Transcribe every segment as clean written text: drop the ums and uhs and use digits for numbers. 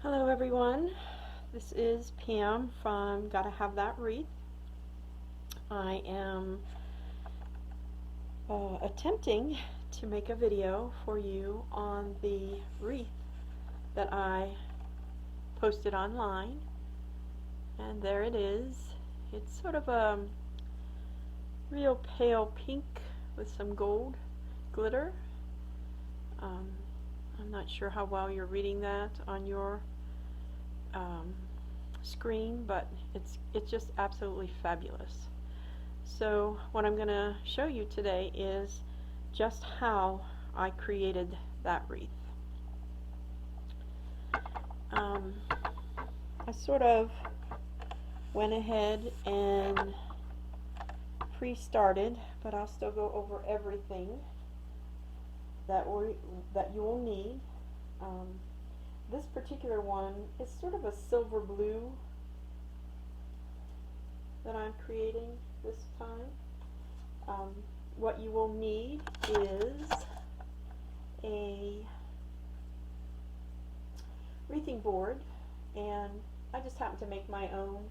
Hello everyone, this is Pam from Gotta Have That Wreath. I am attempting to make a video for you on the wreath that I posted online, and there it is. It's sort of a real pale pink with some gold glitter. I'm not sure how well you're reading that on your screen, but it's just absolutely fabulous. So what I'm going to show you today is just how I created that wreath. I sort of went ahead and pre-started, but I'll still go over everything that you will need. This particular one is sort of a silver blue that I'm creating this time. What you will need is a wreathing board, and I just happen to make my own.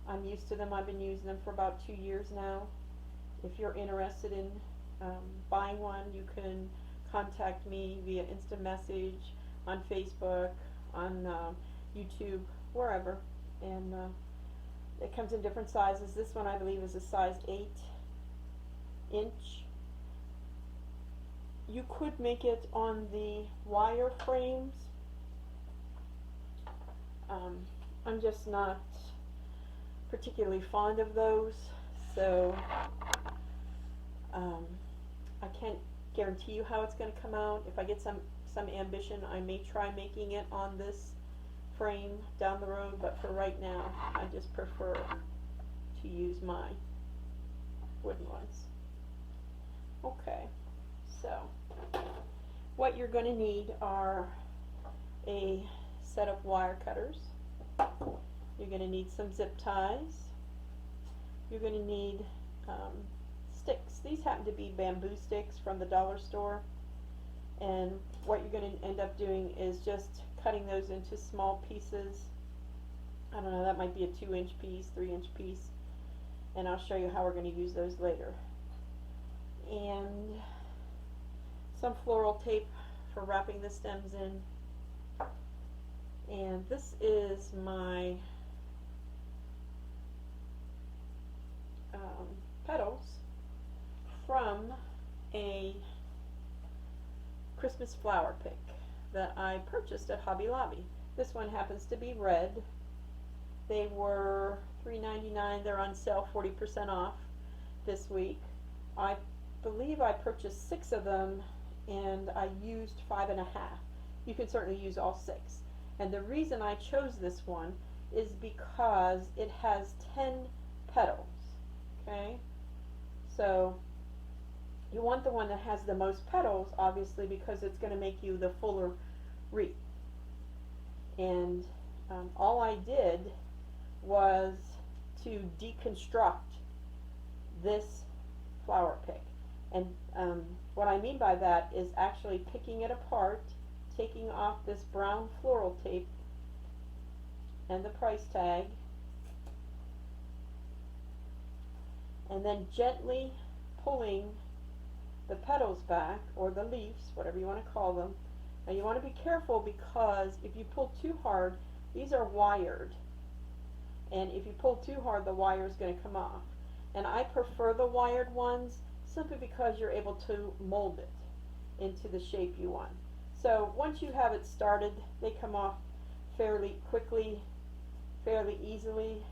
I'm used to them. I've been using them for about 2 years now. If you're interested in buying one, you can contact me via instant message, on Facebook, on YouTube, wherever. And it comes in different sizes. This one I believe is a size 8-inch. You could make it on the wire frames. I'm just not particularly fond of those, so I can't guarantee you how it's going to come out. If I get some ambition, I may try making it on this frame down the road, but for right now I just prefer to use my wooden ones. Okay, so what you're going to need are a set of wire cutters. You're going to need some zip ties. You're going to need sticks. These happen to be bamboo sticks from the dollar store, and what you're going to end up doing is just cutting those into small pieces. I don't know, that might be a 2-inch piece, 3-inch piece, and I'll show you how we're going to use those later. And some floral tape for wrapping the stems in. And this is my petals from a Christmas flower pick that I purchased at Hobby Lobby. This one happens to be red. They were $3.99. They're on sale 40% off this week. I believe I purchased 6 of them, and I used 5.5. You can certainly use all 6. And the reason I chose this one is because it has 10 petals. Okay? So you want the one that has the most petals, obviously, because it's going to make you the fuller wreath. And all I did was to deconstruct this flower pick. And what I mean by that is actually picking it apart, taking off this brown floral tape and the price tag, and then gently pulling the petals back, or the leaves, whatever you want to call them. Now you want to be careful, because if you pull too hard, these are wired, and if you pull too hard, the wire is going to come off. And I prefer the wired ones simply because you're able to mold it into the shape you want. So once you have it started, they come off fairly quickly, fairly easily.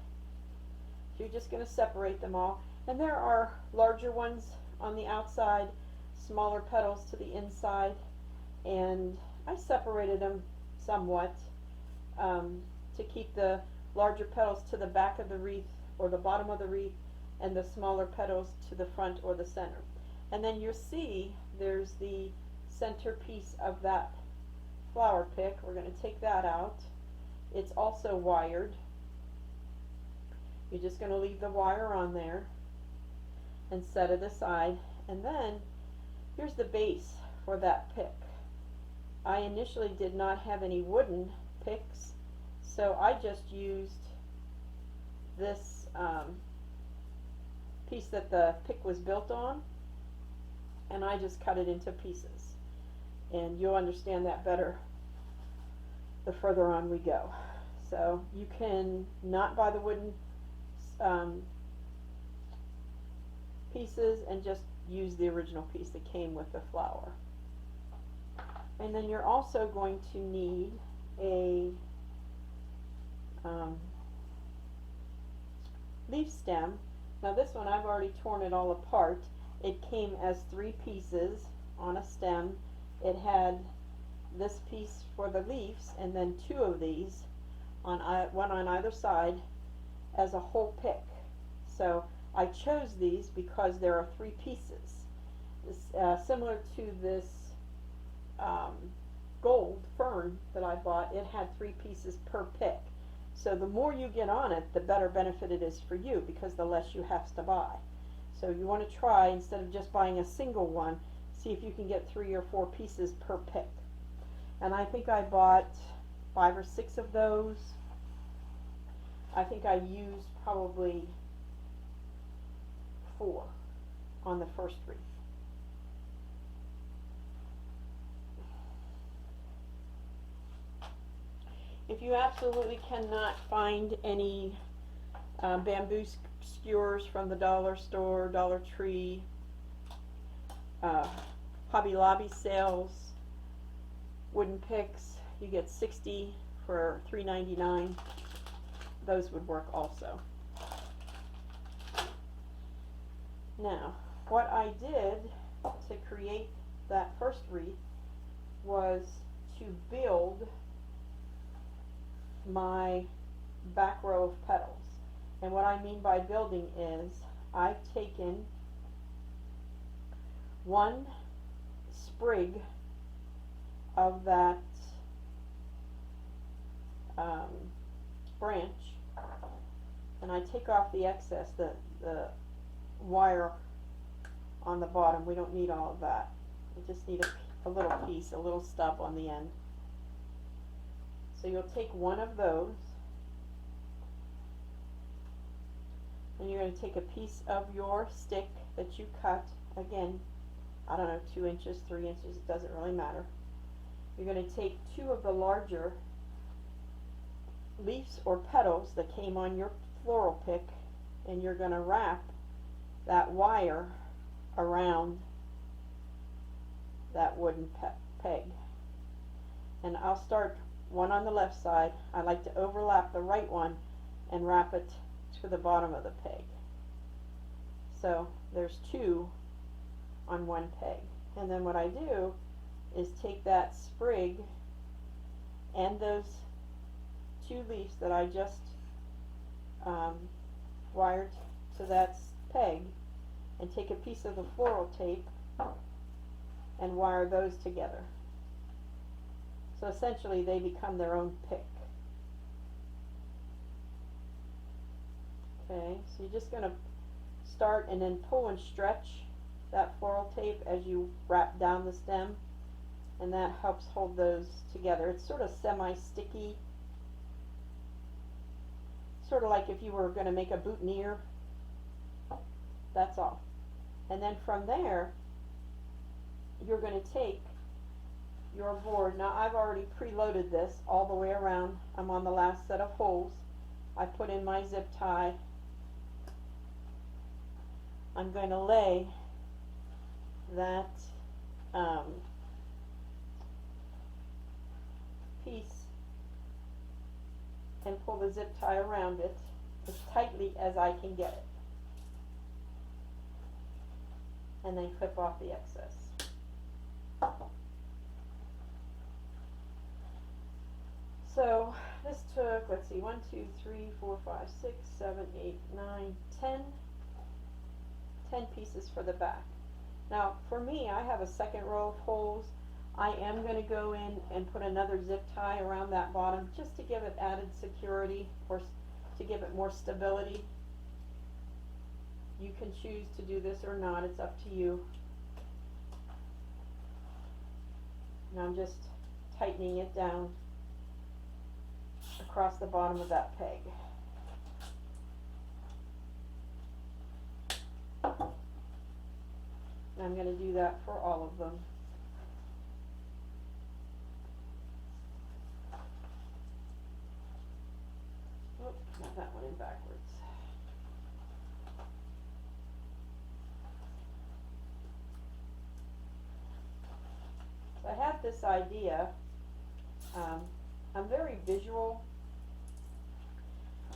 You're just going to separate them all. And there are larger ones on the outside, smaller petals to the inside, and I separated them somewhat to keep the larger petals to the back of the wreath or the bottom of the wreath, and the smaller petals to the front or the center. And then you'll see there's the centerpiece of that flower pick. We're going to take that out. It's also wired. You're just going to leave the wire on there and set it aside. And then here's the base for that pick. I initially did not have any wooden picks, so I just used this piece that the pick was built on, and I just cut it into pieces. And you'll understand that better the further on we go. So you can not buy the wooden pieces and just use the original piece that came with the flower. And then you're also going to need a leaf stem. Now this one I've already torn it all apart. It came as 3 pieces on a stem. It had this piece for the leaves and then 2 of these, on one on either side, as a whole pick. So I chose these because there are 3 pieces. This, similar to this gold fern that I bought, it had 3 pieces per pick. So the more you get on it, the better benefit it is for you, because the less you have to buy. So you want to try, instead of just buying a single one, see if you can get 3 or 4 pieces per pick. And I think I bought 5 or 6 of those. I think I used probably 4 on the first wreath. If you absolutely cannot find any bamboo skewers from the dollar store, Dollar Tree, Hobby Lobby sales, wooden picks, you get 60 for $3.99. Those would work also. Now, what I did to create that first wreath was to build my back row of petals. And what I mean by building is I've taken 1 sprig of that branch, and I take off the excess, the wire on the bottom. We don't need all of that. We just need a little piece, a little stub on the end. So you'll take 1 of those, and you're going to take a piece of your stick that you cut, again, I don't know, 2 inches, 3 inches, it doesn't really matter. You're going to take 2 of the larger leaves or petals that came on your floral pick, and you're going to wrap that wire around that wooden peg. And I'll start one on the left side. I like to overlap the right one and wrap it to the bottom of the peg. So there's 2 on 1 peg. And then what I do is take that sprig and those 2 leaves that I just wired to that peg, and take a piece of the floral tape and wire those together. So essentially they become their own pick. Okay, so you're just going to start and then pull and stretch that floral tape as you wrap down the stem, and that helps hold those together. It's sort of semi-sticky, sort of like if you were going to make a boutonniere. That's all. And then from there, you're going to take your board. Now I've already preloaded this all the way around. I'm on the last set of holes. I put in my zip tie. I'm going to lay that piece and pull the zip tie around it as tightly as I can get it, and then clip off the excess. So this took, let's see, 1, 2, 3, 4, 5, 6, 7, 8, 9, 10 pieces for the back. Now for me, I have a second row of holes. I am going to go in and put another zip tie around that bottom just to give it added security, or to give it more stability. You can choose to do this or not, it's up to you. And I'm just tightening it down across the bottom of that peg. And I'm going to do that for all of them. Oops, got that one in backwards. So I had this idea. I'm very visual,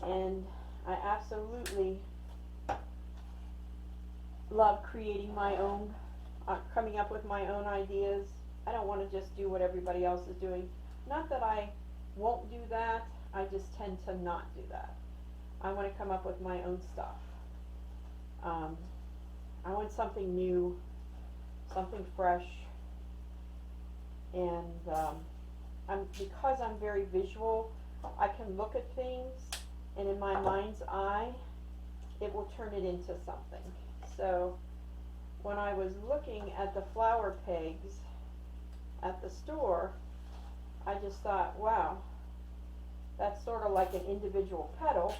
and I absolutely love creating my own, coming up with my own ideas. I don't want to just do what everybody else is doing. Not that I won't do that, I just tend to not do that. I want to come up with my own stuff. I want something new, something fresh, and because I'm very visual, I can look at things, and in my mind's eye, it will turn it into something. So when I was looking at the flower pegs at the store, I just thought, wow, that's sort of like an individual petal.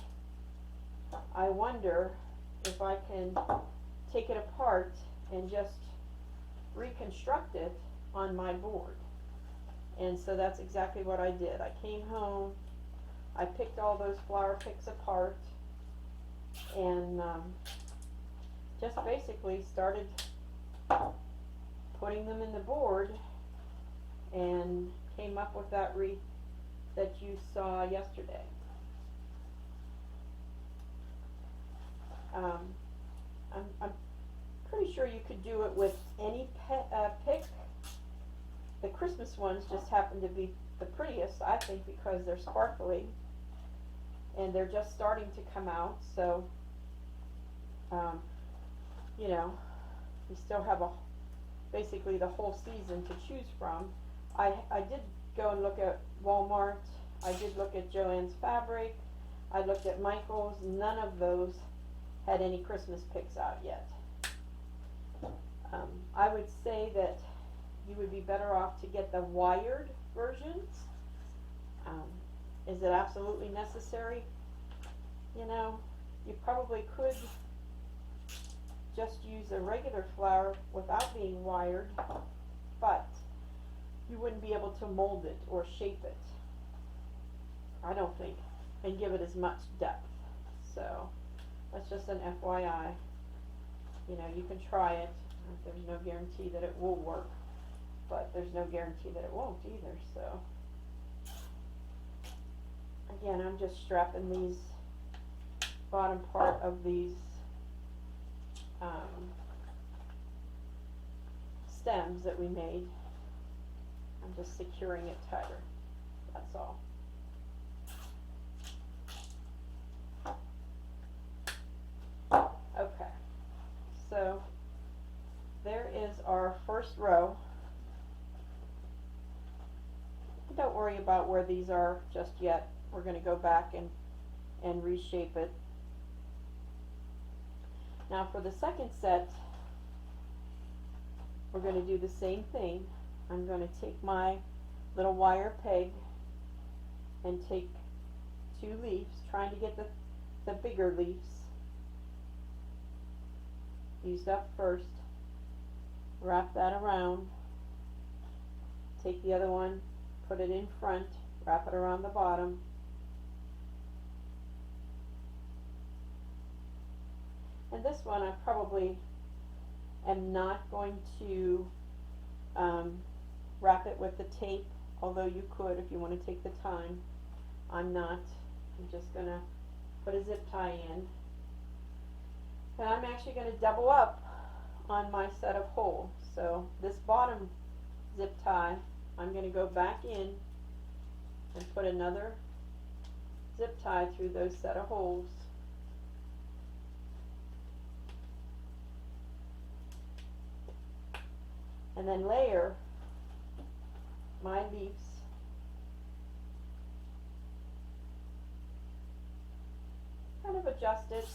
I wonder if I can take it apart and just reconstruct it on my board. And so that's exactly what I did. I came home, I picked all those flower picks apart, and just basically started putting them in the board, and came up with that wreath that you saw yesterday. I'm pretty sure you could do it with any pick. The Christmas ones just happen to be the prettiest, I think, because they're sparkly and they're just starting to come out. So, you know, you still have basically the whole season to choose from. I did go and look at Walmart. I did look at Joann's Fabric. I looked at Michael's. None of those had any Christmas picks out yet. I would say that you would be better off to get the wired versions. Is it absolutely necessary? You know, you probably could just use a regular flower without being wired, but you wouldn't be able to mold it or shape it, I don't think, and give it as much depth. So that's just an FYI. You know, you can try it. There's no guarantee that it will work, but there's no guarantee that it won't either. So again, I'm just strapping these bottom part of these stems that we made. I'm just securing it tighter. That's all. Okay, so there is our first row. Don't worry about where these are just yet. We're going to go back and reshape it. Now for the second set, we're going to do the same thing. I'm going to take my little wire peg and take 2 leaves, trying to get the bigger leaves used up first. Wrap that around. Take the other one, put it in front, wrap it around the bottom. And this one I probably am not going to wrap it with the tape, although you could if you want to take the time. I'm not. I'm just going to put a zip tie in. And I'm actually going to double up on my set of holes. So this bottom zip tie, I'm going to go back in and put another zip tie through those set of holes. And then layer my leaves kind of adjust it,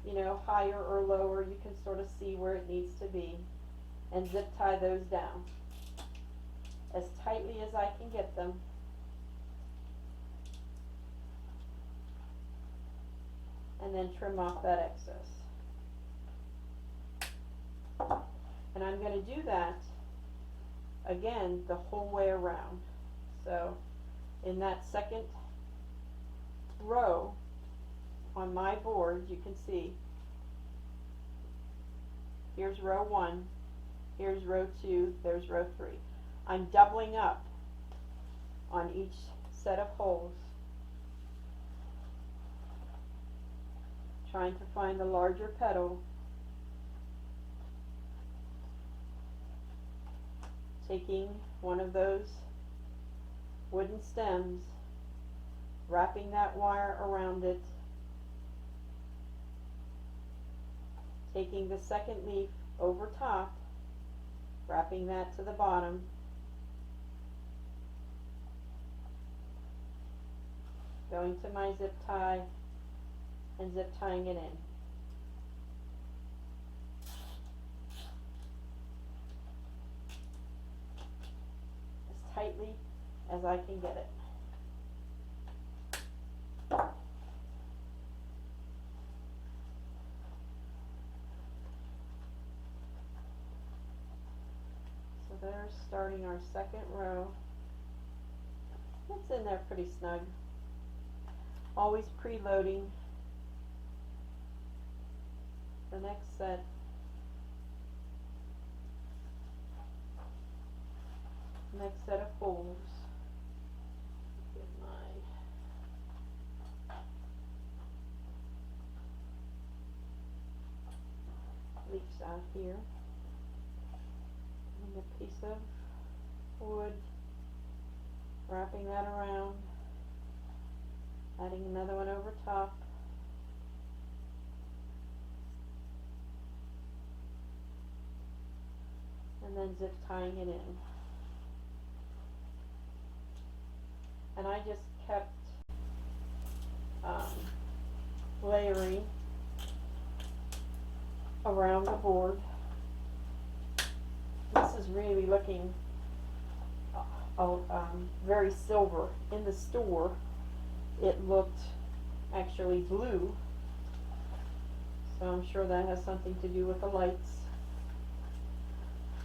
you know, higher or lower. You can sort of see where it needs to be, and zip tie those down as tight tightly as I can get them. And then trim off that excess. And I'm going to do that again the whole way around. So in that second row on my board, you can see here's row 1, here's row 2, there's row 3. I'm doubling up on each set of holes, trying to find the larger petal, taking one of those wooden stems, wrapping that wire around it, taking the second leaf over top, wrapping that to the bottom, going to my zip tie and zip tying it in. As tightly as I can get it. So there's starting our second row. It's in there pretty snug. Always preloading the next set. Next set of holes. Get my leaves out here. And a piece of wood, wrapping that around, adding another one over top. And then zip tying it in. And I just kept layering around the board. This is really looking very silver. In the store it looked actually blue, so I'm sure that has something to do with the lights,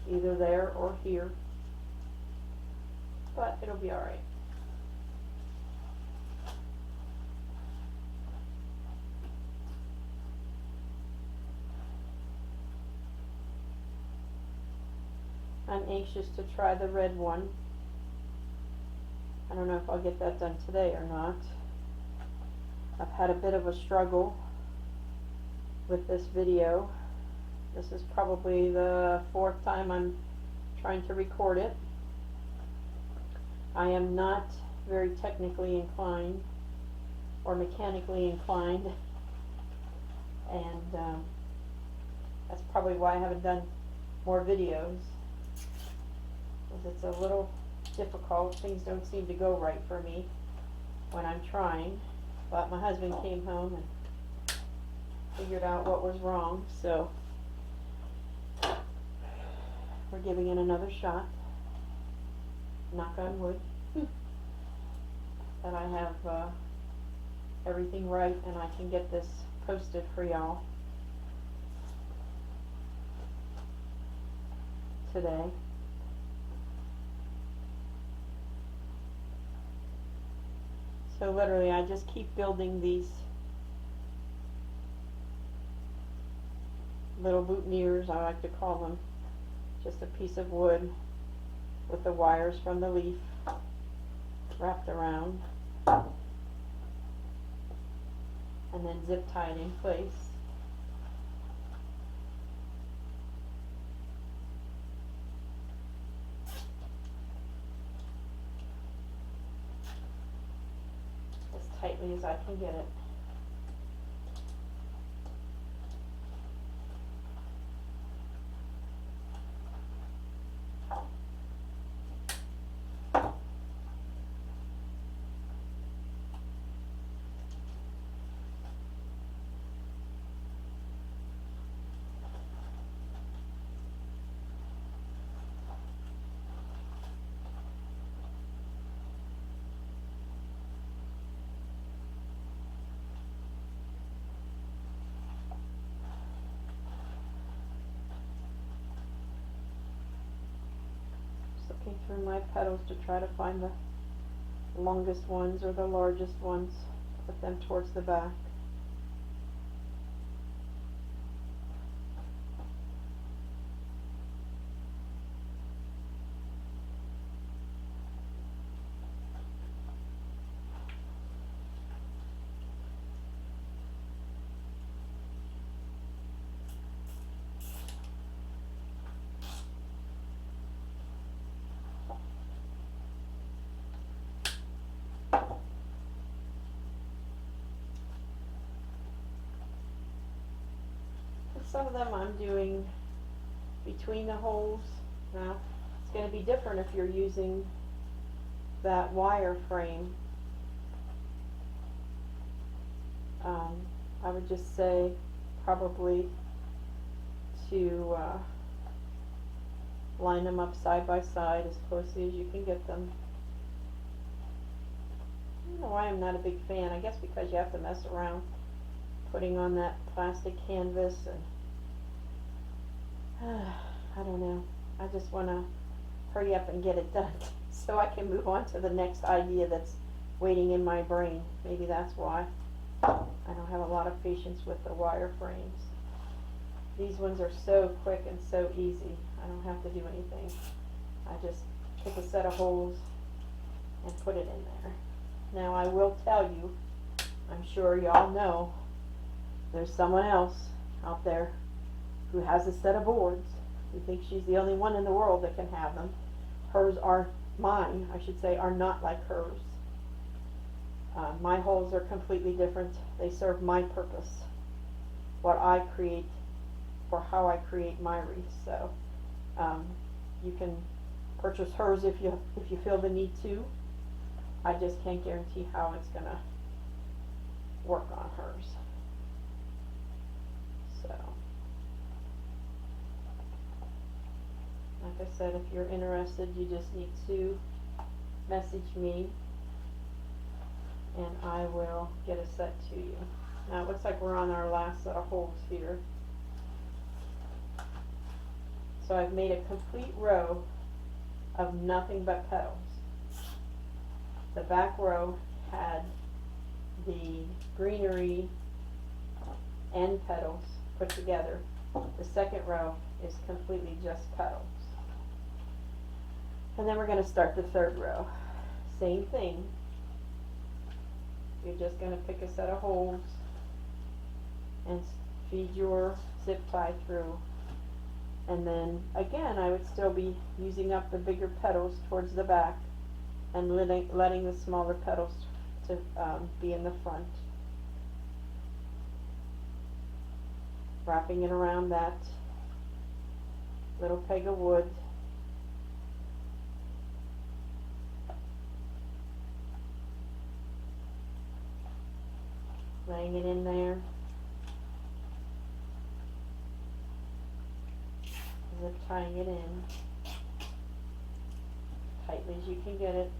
either there or here, but it'll be alright. I'm anxious to try the red one. I don't know if I'll get that done today or not. I've had a bit of a struggle with this video. This is probably the 4th time I'm trying to record it. I am not very technically inclined or mechanically inclined, and that's probably why I haven't done more videos, because it's a little difficult. Things don't seem to go right for me when I'm trying, but my husband came home and figured out what was wrong, so we're giving it another shot. Knock on wood that I have everything right and I can get this posted for y'all today. So literally I just keep building these little boutonnieres, I like to call them, just a piece of wood with the wires from the leaf wrapped around, and then zip tied in place. As tightly as I can get it. looking through my petals to try to find the longest ones or the largest ones, put them towards the back. Some of them I'm doing between the holes. Now, it's going to be different if you're using that wire frame. I would just say probably to line them up side by side as closely as you can get them. I don't know why I'm not a big fan. I guess because you have to mess around putting on that plastic canvas, and I don't know. I just want to hurry up and get it done so I can move on to the next idea that's waiting in my brain. Maybe that's why I don't have a lot of patience with the wire frames. These ones are so quick and so easy. I don't have to do anything. I just pick a set of holes and put it in there. Now I will tell you, I'm sure y'all know, there's someone else out there who has a set of boards, who thinks she's the only one in the world that can have them. Hers are, mine, I should say, are not like hers. My holes are completely different. They serve my purpose, what I create, for how I create my wreaths. So you can purchase hers if you feel the need to. I just can't guarantee how it's gonna work on hers. So, like I said, if you're interested, you just need to message me and I will get a set to you. Now it looks like we're on our last set of holes here. So I've made a complete row of nothing but petals. The back row had the greenery and petals put together. The second row is completely just petals. And then we're going to start the third row. Same thing. You're just going to pick a set of holes and feed your zip tie through. And then again, I would still be using up the bigger petals towards the back and letting the smaller petals to be in the front. Wrapping it around that little peg of wood. Laying it in there. Zip tying it in tightly as you can get it.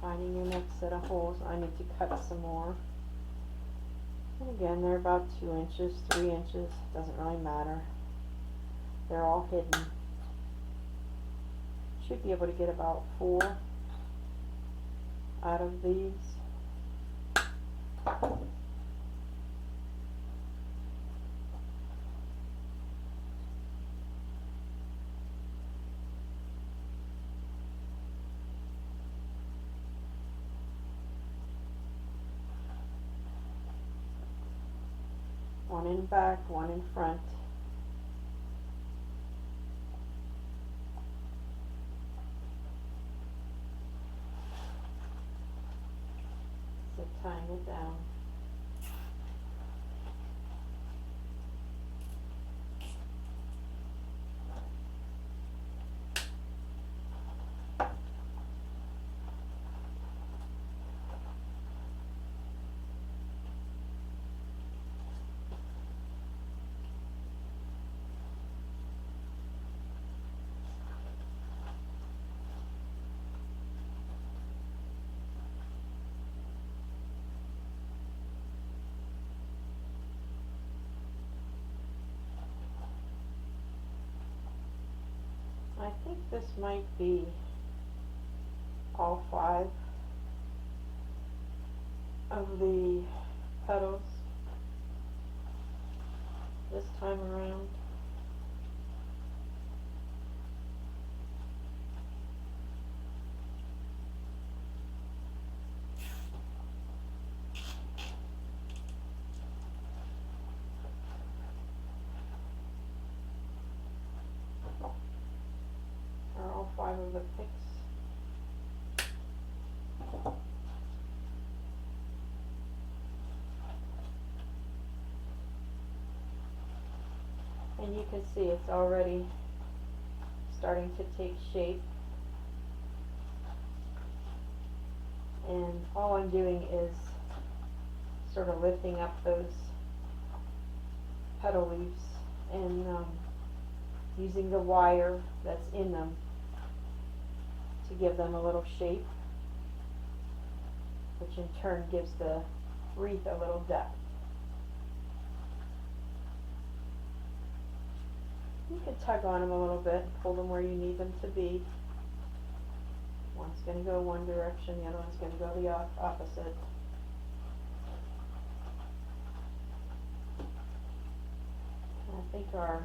Finding your next set of holes. I need to cut some more. And again, they're about 2 inches, 3 inches. Doesn't really matter. They're all hidden. Should be able to get about 4 out of these. One in back, one in front. Zip tying it down. I think this might be all 5 of the petals this time around. Are all 5 of the picks. And you can see it's already starting to take shape. And all I'm doing is sort of lifting up those petal leaves and using the wire that's in them to give them a little shape, which in turn gives the wreath a little depth. You can tug on them a little bit and pull them where you need them to be. One's going to go one direction, the other one's going to go the opposite. I think our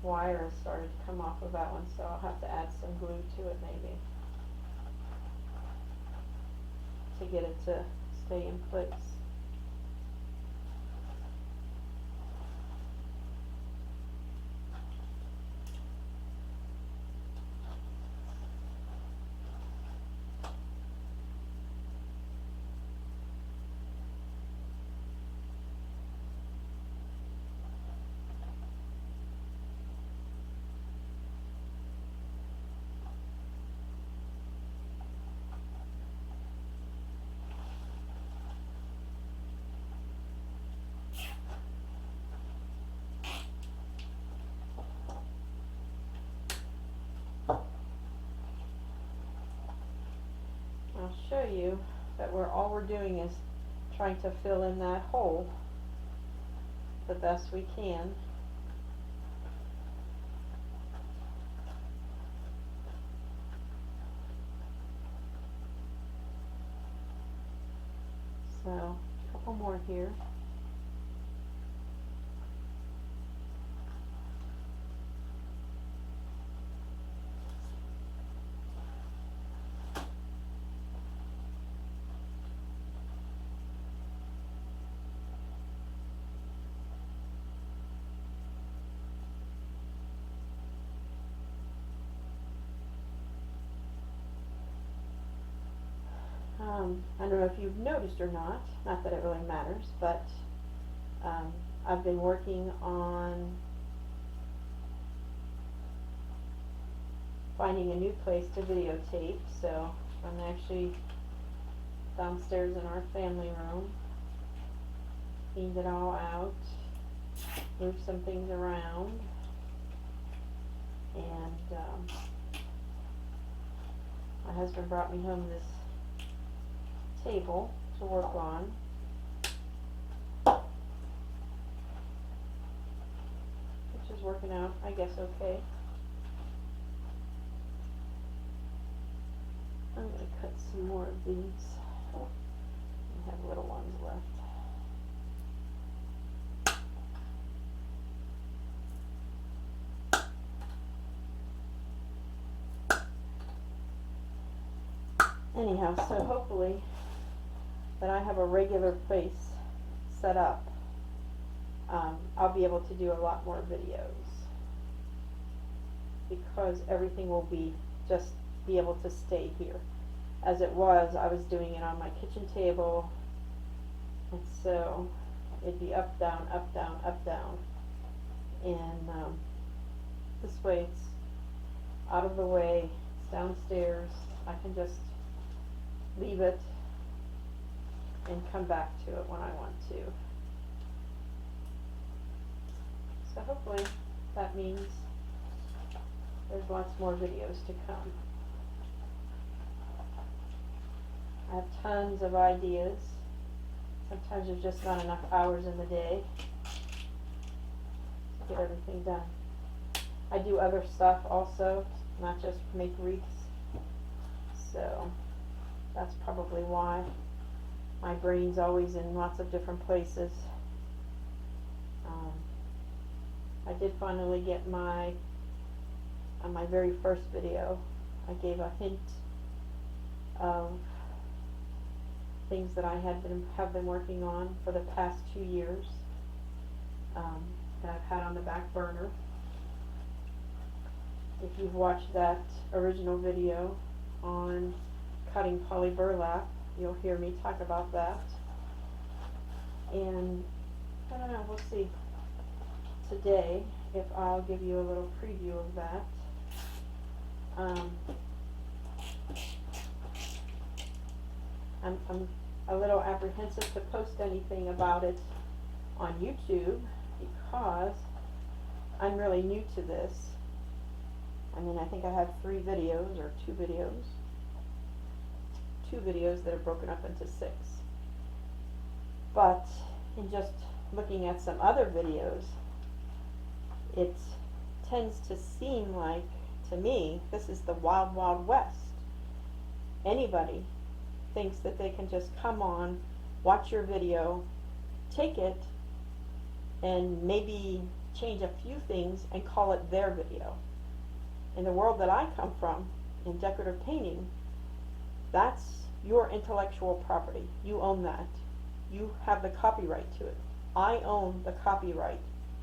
wire has started to come off of that one, so I'll have to add some glue to it maybe to get it to stay in place. I'll show you that all we're doing is trying to fill in that hole the best we can. So, a couple more here. I don't know if you've noticed or not that it really matters, but I've been working on finding a new place to videotape, so I'm actually downstairs in our family room, cleaned it all out, moved some things around, and my husband brought me home this table to work on. Which is working out, I guess, okay. I'm going to cut some more of these. I have little ones left. Anyhow, so hopefully that I have a regular place set up, I'll be able to do a lot more videos because everything will be just be able to stay here. As it was, I was doing it on my kitchen table, and so it'd be up, down, up, down, up, down, and this way it's out of the way, it's downstairs, I can just leave it and come back to it when I want to. So hopefully that means there's lots more videos to come. I have tons of ideas. Sometimes there's just not enough hours in the day to get everything done. I do other stuff also, not just make wreaths. So that's probably why my brain's always in lots of different places. I did finally get on my very first video, I gave a hint of things that I have been working on for the past 2 years, that I've had on the back burner. If you've watched that original video on cutting poly burlap, you'll hear me talk about that. And I don't know, we'll see today if I'll give you a little preview of that. I'm a little apprehensive to post anything about it on YouTube because I'm really new to this. I mean, I think I have 3 videos or 2 videos. 2 videos that are broken up into 6. But in just looking at some other videos, it tends to seem like, to me, this is the wild, wild west. Anybody thinks that they can just come on, watch your video, take it, and maybe change a few things and call it their video. In the world that I come from, in decorative painting, that's your intellectual property. You own that. You have the copyright to it. I own the copyright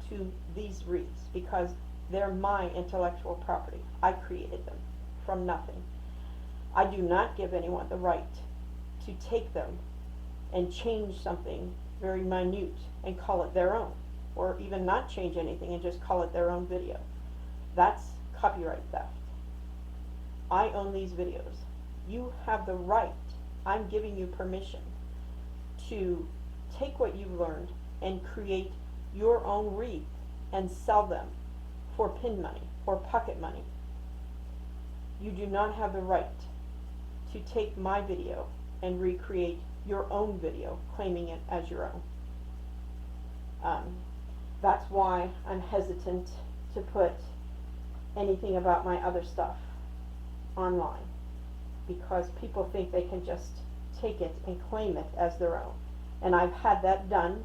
to these wreaths because they're my intellectual property. I created them from nothing. I do not give anyone the right to take them and change something very minute and call it their own, or even not change anything and just call it their own video. That's copyright theft. I own these videos. You have the right, I'm giving you permission to take what you've learned and create your own wreath and sell them for pin money or pocket money. You do not have the right to take my video and recreate your own video, claiming it as your own. That's why I'm hesitant to put anything about my other stuff online, because people think they can just take it and claim it as their own. And I've had that done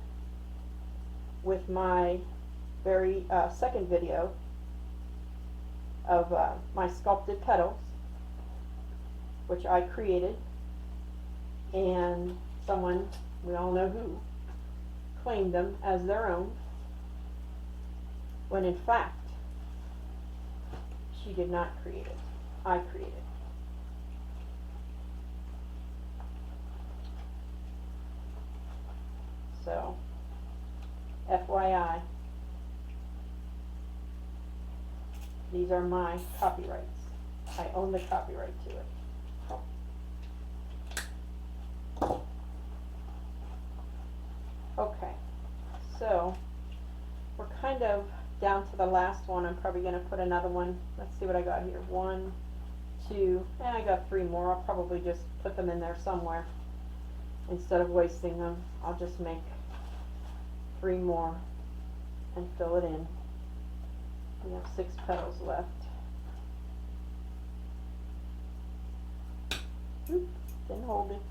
with my very second video of my sculpted petals, which I created, and someone, we all know who, claimed them as their own, when in fact she did not create it. I created it. So, FYI, these are my copyrights. I own the copyright to it. Okay, so we're kind of down to the last one. I'm probably going to put another one. Let's see what I got here. 1, 2, and I got 3 more. I'll probably just put them in there somewhere. Instead of wasting them, I'll just make 3 more and fill it in. We have 6 petals left. Oop, didn't hold it.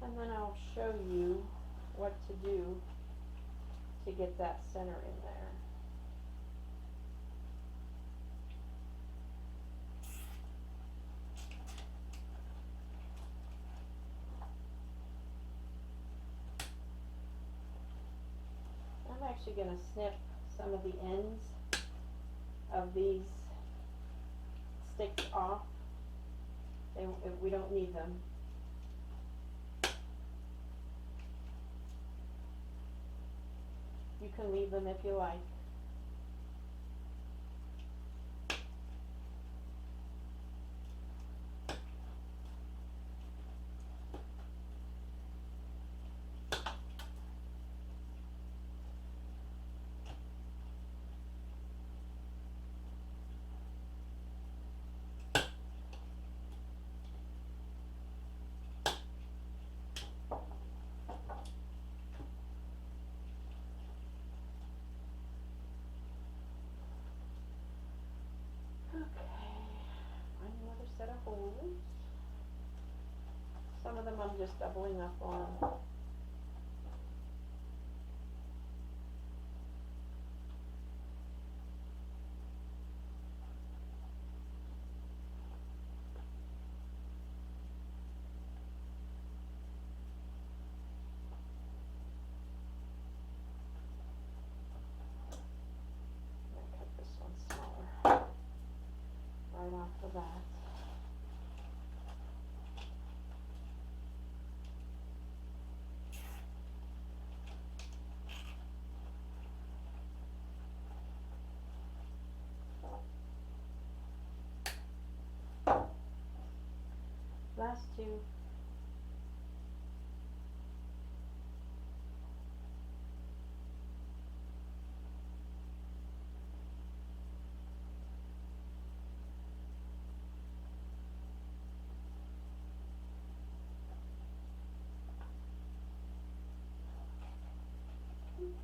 And then I'll show you what to do to get that center in there. I'm actually going to snip some of the ends of these sticks off. We don't need them. You can leave them if you like. holes. Some of them I'm just doubling up on. Cut this one smaller right off the bat. Last two.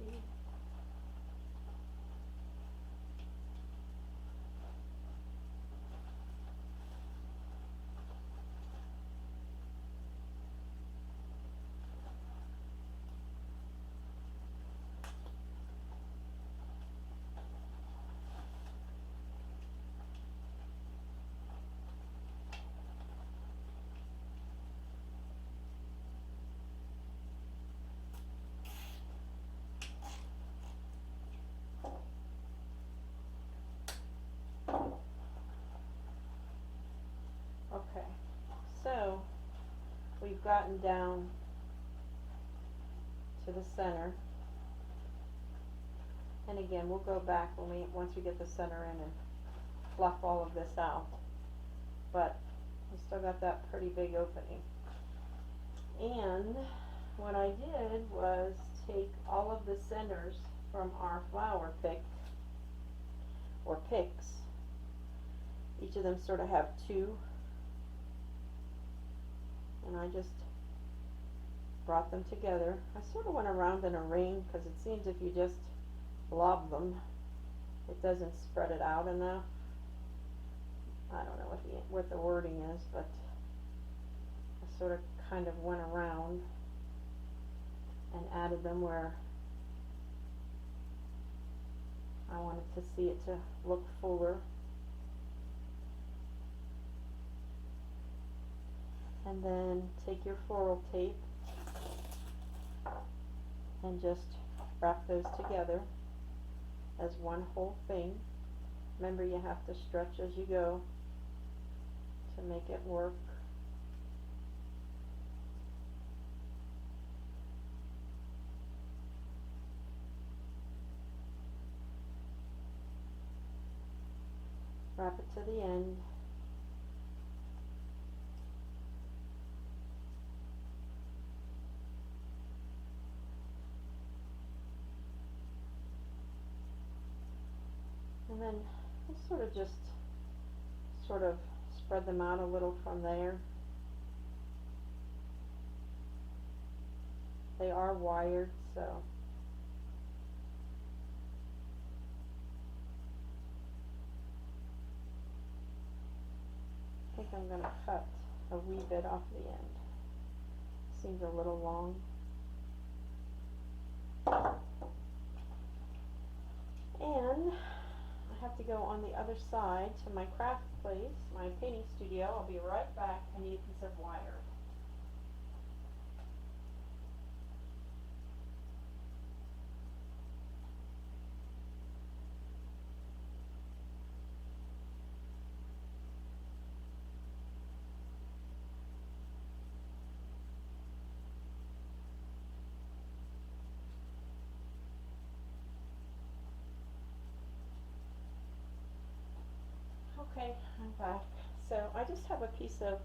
Okay. Okay, so we've gotten down to the center, and again we'll go back once we get the center in and fluff all of this out, but we still got that pretty big opening. And what I did was take all of the centers from our flower pick or picks. Each of them sort of have two, and I just brought them together. I sort of went around in a ring because it seems if you just blob them, it doesn't spread it out enough. I don't know what the wording is, but I sort of kind of went around and added them where I wanted to see it to look fuller. And then take your floral tape and just wrap those together as one whole thing. Remember, you have to stretch as you go to make it work. Wrap it to the end. And then sort of spread them out a little from there. They are wired, so I think I'm going to cut a wee bit off the end. Seems a little long. And I have to go on the other side to my craft place, my painting studio. I'll be right back. I need a piece of wire. Okay, I'm back. So I just have a piece of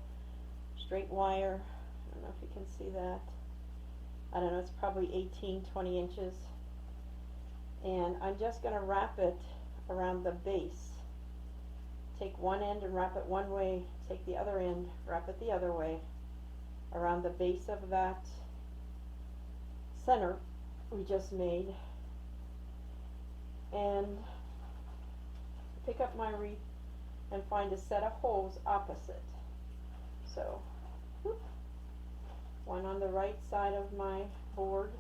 straight wire. I don't know if you can see that. I don't know, it's probably 18-20 inches. And I'm just going to wrap it around the base. Take one end and wrap it one way, take the other end, wrap it the other way, around the base of that center we just made. And pick up my wreath and find a set of holes opposite. So, whoop, one on the right side of my board,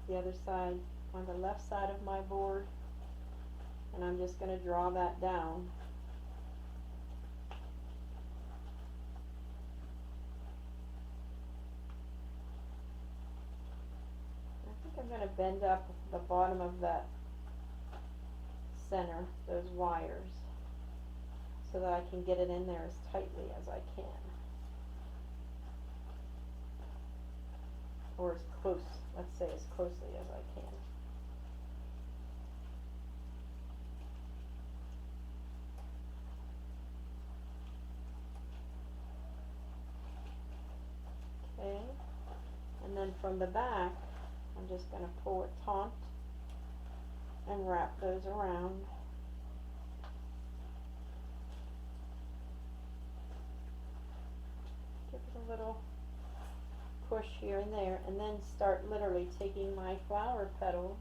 the other side on the left side of my board, and I'm just going to draw that down. I think I'm going to bend up the bottom of that center, those wires, so that I can get it in there as tightly as I can, or as close, let's say as closely as I can. Okay, and then from the back, I'm just going to pull a taunt and wrap those around. Give it a little push here and there, and then start literally taking my flower petals,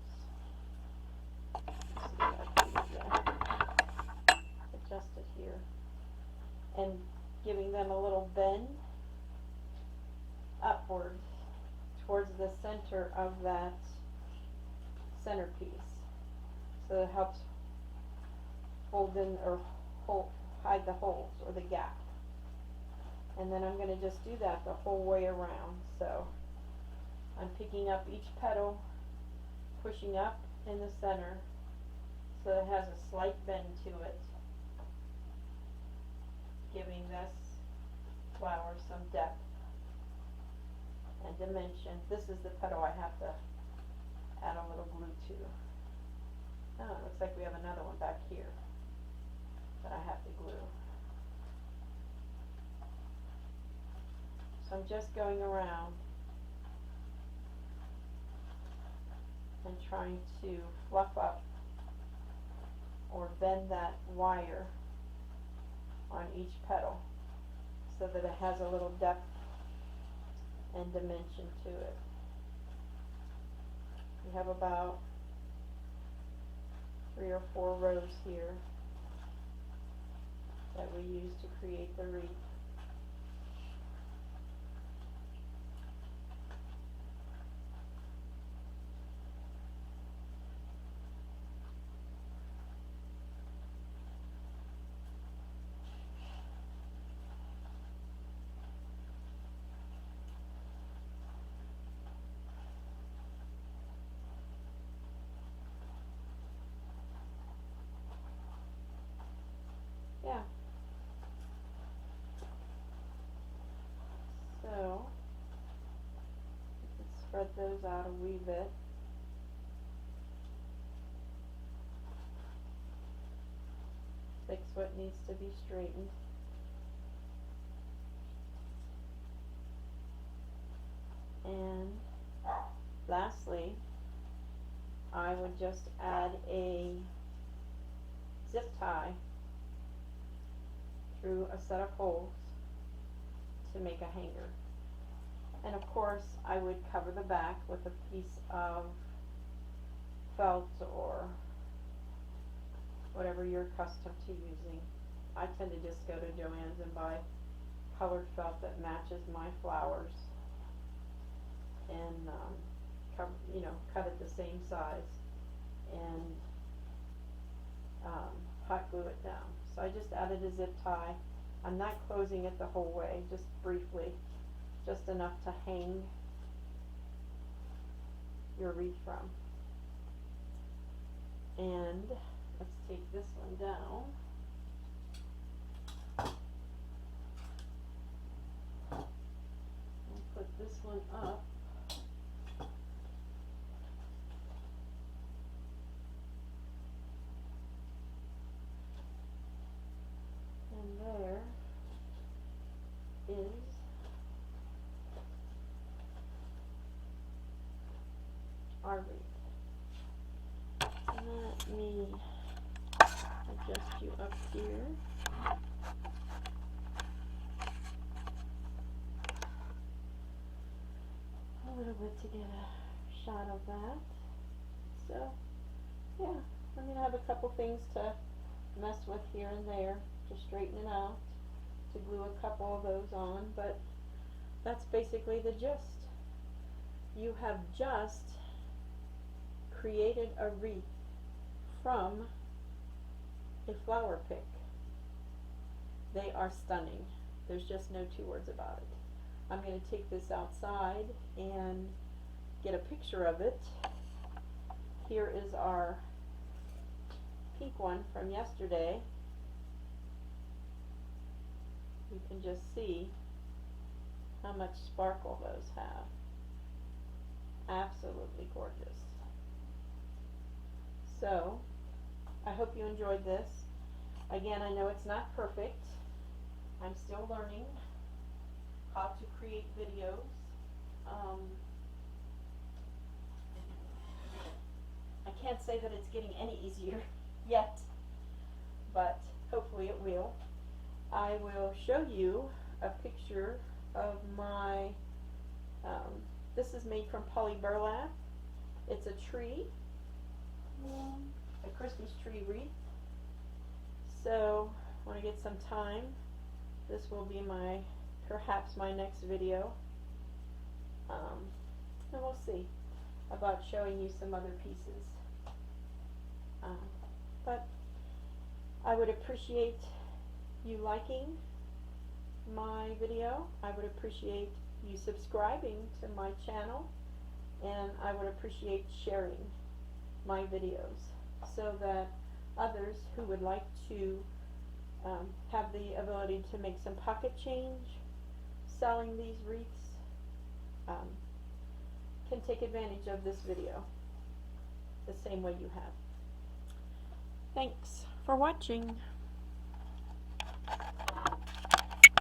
adjust it here, and giving them a little bend upwards towards the center of that centerpiece, so it helps hold in or hide the holes or the gap. And then I'm going to just do that the whole way around. So I'm picking up each petal, pushing up in the center so it has a slight bend to it, giving this flower some depth and dimension. This is the petal I have to add a little glue to. Oh, it looks like we have another one back here that I have to glue. So I'm just going around and trying to fluff up or bend that wire on each petal so that it has a little depth and dimension to it. We have about 3 or 4 rows here that we use to create the wreath. Yeah. So, you can spread those out a wee bit. Fix what needs to be straightened. And lastly, I would just add a zip tie through a set of holes to make a hanger. And of course, I would cover the back with a piece of felt or whatever you're accustomed to using. I tend to just go to Joann's and buy colored felt that matches my flowers, and cut it the same size, and hot glue it down. So I just added a zip tie. I'm not closing it the whole way, just briefly, just enough to hang your wreath from. And let's take this one down. And put this one up. And there is our wreath. Let me adjust you up here. A little bit to get a shot of that. So, yeah, I'm going to have a couple things to mess with here and there to straighten it out, to glue a couple of those on, but that's basically the gist. You have just created a wreath from a flower pick. They are stunning. There's just no two words about it. I'm going to take this outside and get a picture of it. Here is our pink one from yesterday. You can just see how much sparkle those have. Absolutely gorgeous. So, I hope you enjoyed this. Again, I know it's not perfect. I'm still learning how to create videos. I can't say that it's getting any easier yet, but hopefully it will. I will show you a picture of my, this is made from poly burlap. It's a tree, a Christmas tree wreath. So when I get some time, this will be perhaps my next video. And we'll see about showing you some other pieces. But I would appreciate you liking my video. I would appreciate you subscribing to my channel, and I would appreciate sharing my videos so that others who would like to have the ability to make some pocket change selling these wreaths can take advantage of this video the same way you have. Thanks for watching.